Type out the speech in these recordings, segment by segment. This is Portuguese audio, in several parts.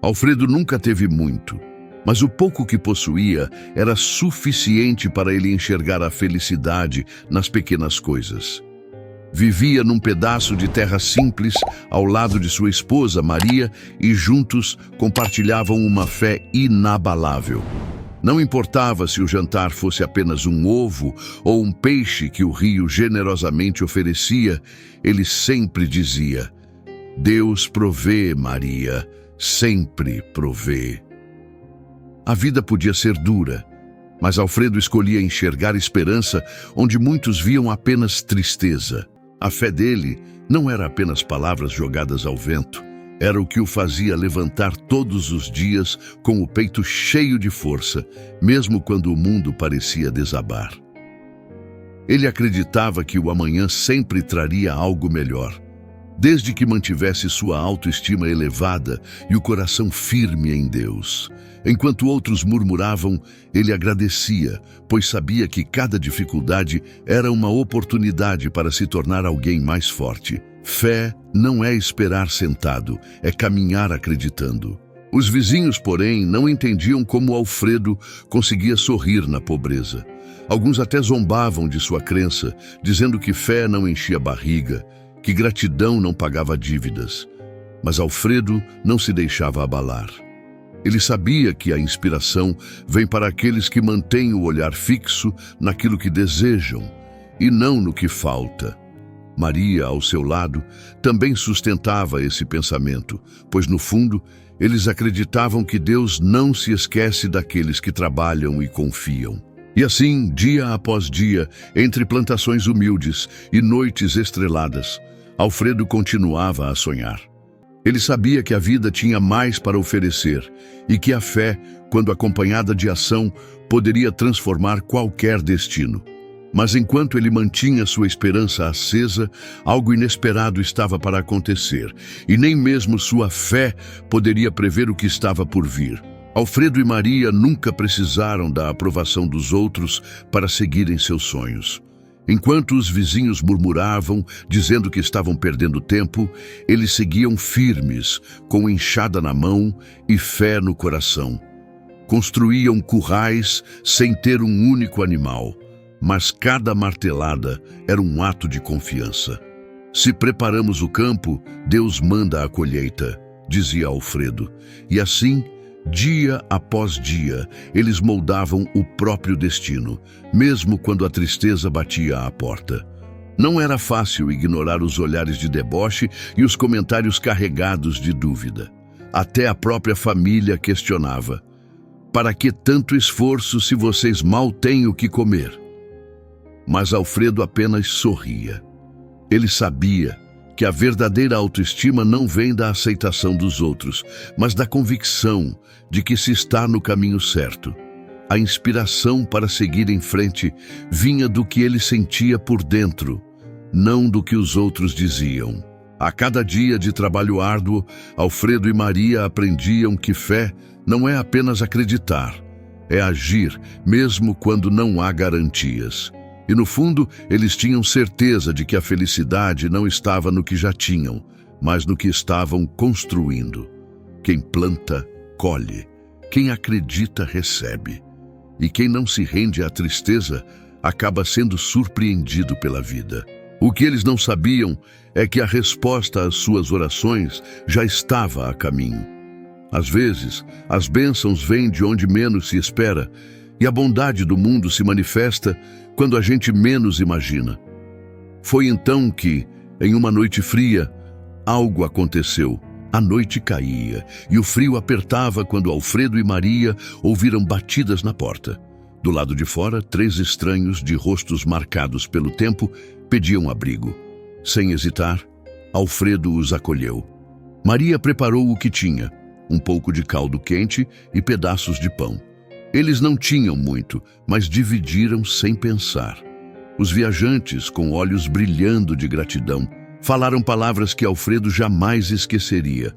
Alfredo nunca teve muito, mas o pouco que possuía era suficiente para ele enxergar a felicidade nas pequenas coisas. Vivia num pedaço de terra simples, ao lado de sua esposa, Maria, e juntos compartilhavam uma fé inabalável. Não importava se o jantar fosse apenas um ovo ou um peixe que o rio generosamente oferecia, ele sempre dizia: Deus provê, Maria, sempre provê. A vida podia ser dura, mas Alfredo escolhia enxergar esperança onde muitos viam apenas tristeza. A fé dele não era apenas palavras jogadas ao vento, era o que o fazia levantar todos os dias com o peito cheio de força, mesmo quando o mundo parecia desabar. Ele acreditava que o amanhã sempre traria algo melhor, desde que mantivesse sua autoestima elevada e o coração firme em Deus. Enquanto outros murmuravam, ele agradecia, pois sabia que cada dificuldade era uma oportunidade para se tornar alguém mais forte. Fé não é esperar sentado, é caminhar acreditando. Os vizinhos, porém, não entendiam como Alfredo conseguia sorrir na pobreza. Alguns até zombavam de sua crença, dizendo que fé não enchia barriga, que gratidão não pagava dívidas. Mas Alfredo não se deixava abalar. Ele sabia que a inspiração vem para aqueles que mantêm o olhar fixo naquilo que desejam e não no que falta. Maria, ao seu lado, também sustentava esse pensamento, pois no fundo eles acreditavam que Deus não se esquece daqueles que trabalham e confiam. E assim, dia após dia, entre plantações humildes e noites estreladas, Alfredo continuava a sonhar. Ele sabia que a vida tinha mais para oferecer e que a fé, quando acompanhada de ação, poderia transformar qualquer destino. Mas enquanto ele mantinha sua esperança acesa, algo inesperado estava para acontecer, e nem mesmo sua fé poderia prever o que estava por vir. Alfredo e Maria nunca precisaram da aprovação dos outros para seguirem seus sonhos. Enquanto os vizinhos murmuravam, dizendo que estavam perdendo tempo, eles seguiam firmes, com enxada na mão e fé no coração. Construíam currais sem ter um único animal, mas cada martelada era um ato de confiança. Se preparamos o campo, Deus manda a colheita, dizia Alfredo. E assim, dia após dia, eles moldavam o próprio destino, mesmo quando a tristeza batia à porta. Não era fácil ignorar os olhares de deboche e os comentários carregados de dúvida. Até a própria família questionava: para que tanto esforço se vocês mal têm o que comer? Mas Alfredo apenas sorria. Ele sabia que a verdadeira autoestima não vem da aceitação dos outros, mas da convicção de que se está no caminho certo. A inspiração para seguir em frente vinha do que ele sentia por dentro, não do que os outros diziam. A cada dia de trabalho árduo, Alfredo e Maria aprendiam que fé não é apenas acreditar, é agir, mesmo quando não há garantias. E no fundo, eles tinham certeza de que a felicidade não estava no que já tinham, mas no que estavam construindo. Quem planta, colhe. Quem acredita, recebe. E quem não se rende à tristeza, acaba sendo surpreendido pela vida. O que eles não sabiam é que a resposta às suas orações já estava a caminho. Às vezes, as bênçãos vêm de onde menos se espera, e a bondade do mundo se manifesta quando a gente menos imagina. Foi então que, em uma noite fria, algo aconteceu. A noite caía e o frio apertava quando Alfredo e Maria ouviram batidas na porta. Do lado de fora, 3 estranhos de rostos marcados pelo tempo pediam abrigo. Sem hesitar, Alfredo os acolheu. Maria preparou o que tinha: um pouco de caldo quente e pedaços de pão. Eles não tinham muito, mas dividiram sem pensar. Os viajantes, com olhos brilhando de gratidão, falaram palavras que Alfredo jamais esqueceria.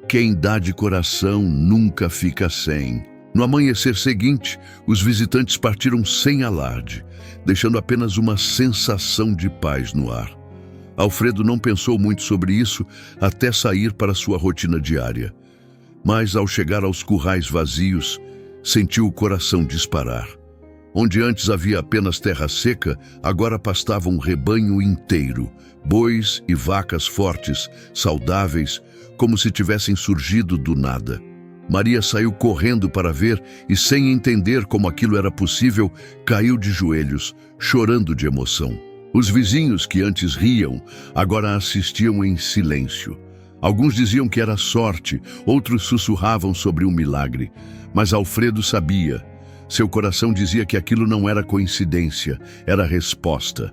Quem dá de coração nunca fica sem. No amanhecer seguinte, os visitantes partiram sem alarde, deixando apenas uma sensação de paz no ar. Alfredo não pensou muito sobre isso até sair para sua rotina diária. Mas, ao chegar aos currais vazios, sentiu o coração disparar. Onde antes havia apenas terra seca, agora pastava um rebanho inteiro, bois e vacas fortes, saudáveis, como se tivessem surgido do nada. Maria saiu correndo para ver e, sem entender como aquilo era possível, caiu de joelhos, chorando de emoção. Os vizinhos que antes riam, agora assistiam em silêncio. Alguns diziam que era sorte, outros sussurravam sobre um milagre. Mas Alfredo sabia. Seu coração dizia que aquilo não era coincidência, era resposta.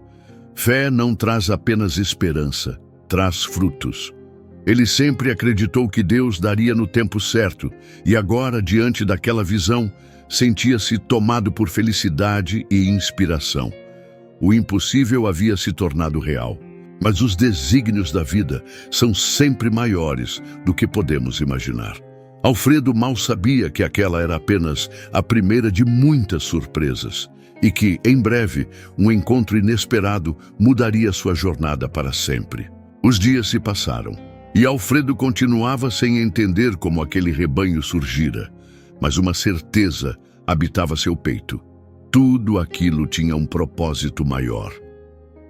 Fé não traz apenas esperança, traz frutos. Ele sempre acreditou que Deus daria no tempo certo, e agora, diante daquela visão, sentia-se tomado por felicidade e inspiração. O impossível havia se tornado real. Mas os desígnios da vida são sempre maiores do que podemos imaginar. Alfredo mal sabia que aquela era apenas a primeira de muitas surpresas e que, em breve, um encontro inesperado mudaria sua jornada para sempre. Os dias se passaram e Alfredo continuava sem entender como aquele rebanho surgira, mas uma certeza habitava seu peito. Tudo aquilo tinha um propósito maior.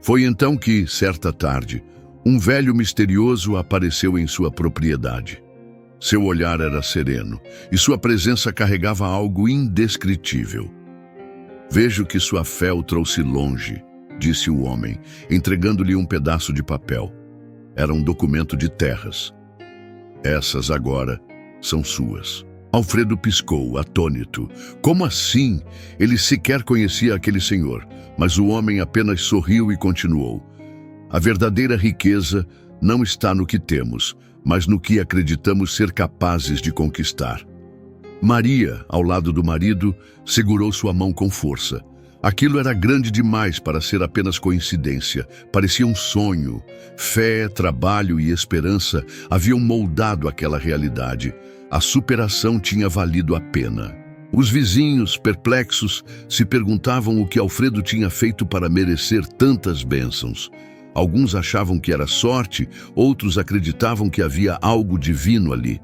Foi então que, certa tarde, um velho misterioso apareceu em sua propriedade. Seu olhar era sereno e sua presença carregava algo indescritível. «Vejo que sua fé o trouxe longe», disse o homem, entregando-lhe um pedaço de papel. Era um documento de terras. «Essas agora são suas». Alfredo piscou, atônito. Como assim? Ele sequer conhecia aquele senhor, mas o homem apenas sorriu e continuou. A verdadeira riqueza não está no que temos, mas no que acreditamos ser capazes de conquistar. Maria, ao lado do marido, segurou sua mão com força. Aquilo era grande demais para ser apenas coincidência. Parecia um sonho. Fé, trabalho e esperança haviam moldado aquela realidade. A superação tinha valido a pena. Os vizinhos, perplexos, se perguntavam o que Alfredo tinha feito para merecer tantas bênçãos. Alguns achavam que era sorte, outros acreditavam que havia algo divino ali.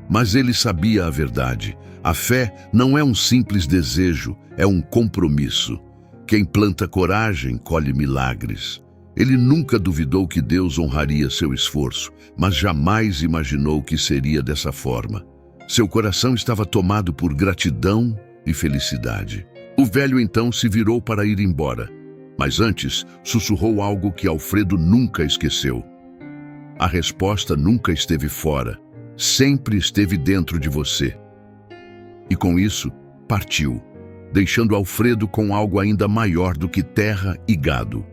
Mas ele sabia a verdade. A fé não é um simples desejo, é um compromisso. Quem planta coragem, colhe milagres. Ele nunca duvidou que Deus honraria seu esforço, mas jamais imaginou que seria dessa forma. Seu coração estava tomado por gratidão e felicidade. O velho então se virou para ir embora, mas antes sussurrou algo que Alfredo nunca esqueceu. A resposta nunca esteve fora, sempre esteve dentro de você. E com isso, partiu, deixando Alfredo com algo ainda maior do que terra e gado.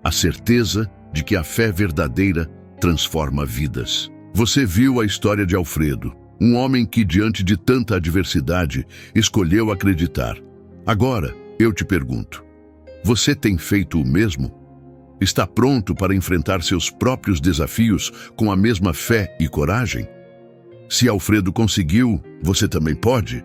A certeza de que a fé verdadeira transforma vidas. Você viu a história de Alfredo, um homem que, diante de tanta adversidade, escolheu acreditar. Agora, eu te pergunto, você tem feito o mesmo? Está pronto para enfrentar seus próprios desafios com a mesma fé e coragem? Se Alfredo conseguiu, você também pode?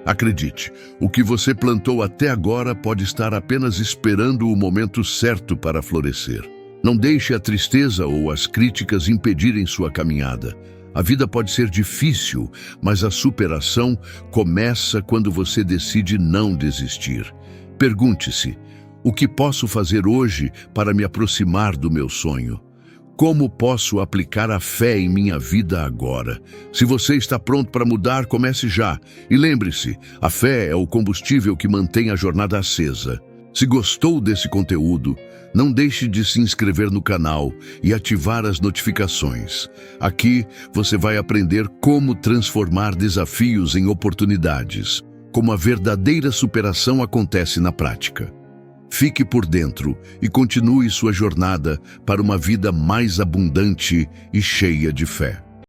Acredite, o que você plantou até agora pode estar apenas esperando o momento certo para florescer. Não deixe a tristeza ou as críticas impedirem sua caminhada. A vida pode ser difícil, mas a superação começa quando você decide não desistir. Pergunte-se, o que posso fazer hoje para me aproximar do meu sonho? Como posso aplicar a fé em minha vida agora? Se você está pronto para mudar, comece já. E lembre-se, a fé é o combustível que mantém a jornada acesa. Se gostou desse conteúdo, não deixe de se inscrever no canal e ativar as notificações. Aqui você vai aprender como transformar desafios em oportunidades, como a verdadeira superação acontece na prática. Fique por dentro e continue sua jornada para uma vida mais abundante e cheia de fé.